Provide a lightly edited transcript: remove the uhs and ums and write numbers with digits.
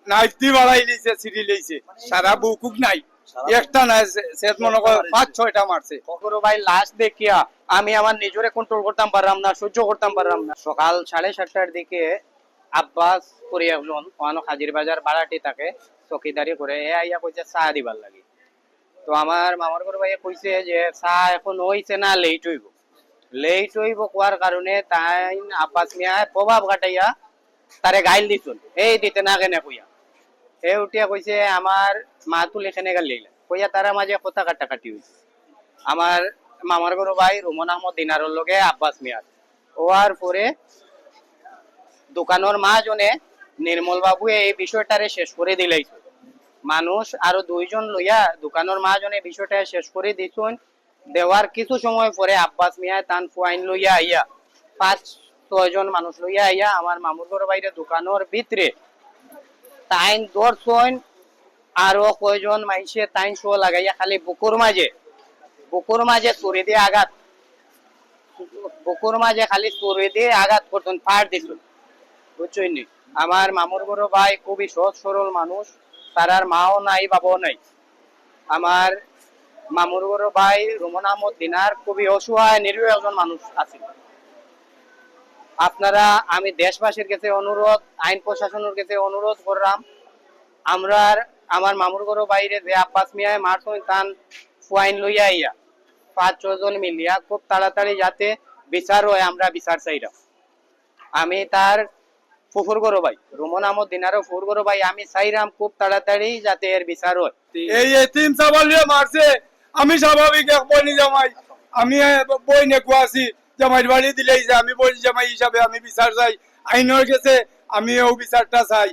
Nightie বাড়াই লিছে সিঁড়ি লইছে সারা বুকুক নাই একটা নাই সেট মনে কর 5-6টা মারছে কখনো ভাই লাশ দেখিয়া আমি আমার নিজরে কন্ট্রোল করতাম পারলাম না, সহ্য করতাম পারলাম না। সকাল 7:30টার দিকে আব্বাস করিয়া ওখানে হাজির বাজার ভাড়াটি থাকে চকিদারি করে এ আইয়া কইছে চা দিবার লাগি। তো আমার মামার ঘর ভাইয়া কইছে যে চা এখন হইছে না, লেট হইব কোয়ার কারণে তাই আব্বাস মিয়া প্রভাব ঘটাইয়া তারে গাইল দিছুন, এই দিতে না কেনে কইয়া। হে উঠিয়া কইছে আমার মা তুলে এখানে গেল কইয়া তারা মাঝে কথা কাটাকাটি হইছে। আমার মামার ঘর ভাই রুমন আহমদ দিনারর লগে আব্বাস মিয়ার ওয়ার পরে দোকানের মাঝনে নির্মল বাবু এই বিষয়টারে শেষ করে দিলাইছে। মানুষ আরো 2জন লইয়া দোকানের মাঝনে বিষয়টা শেষ করে দিছুন। দেওয়ার কিছু সময় পরে আব্বাস মিয়া তান ফুয়াইন লইয়া আইয়া 5-6 জন মানুষ লইয়া আইয়া আমার মামুর ঘর বাইরে দোকানের ভিতরে তাইন দর্শন আরো কয়জন মাইসে তাইন শো লাগাইয়া খালি বুকুর মাঝে চুরি দিয়ে আঘাত, বুকুর মাঝে খালি চুরি দিয়ে আঘাত করতেন, ফাড় দিত, বুঝছই নি। আমার মামুর ঘর ভাই খুবই সহজ সরল মানুষ, তার মাও নাই বাবাও নাই। আমার মামুর ঘর ভাই রুমন আহমদ দিনার খুবই অসহায় নিরীহ একজন মানুষ আছে। আপনারা আমি দেশবাসীর কাছে অনুরোধ, আইন প্রশাসনের কাছে অনুরোধ করলাম, আমরা আমার মামুর ঘর বাইরে যে আব্বাস মিয়ায় মারছেন তান ফুয়াইন লইয়া আইয়া 5-6 জন মিলিয়া খুব তাড়াতাড়ি যাতে বিচার হয়, আমরা বিচার চাইরা। আমি তার ফুফুর ঘর ভাই রুমন আহমদ দিনারও ফুফুর ঘর ভাই আমি চাইরাম খুব তাড়াতাড়ি যাতে এর বিচার হয়। এই এতিম সাবালিয়ে মারছে। আমি স্বাভাবিক এক বনি জামাই, আমি বই নেকুয়াছি জামাইর বাড়ি দিলেই যে আমি বলি জামাই হিসাবে আমি বিচার চাই, আইনের কাছে আমি ও বিচারটা চাই।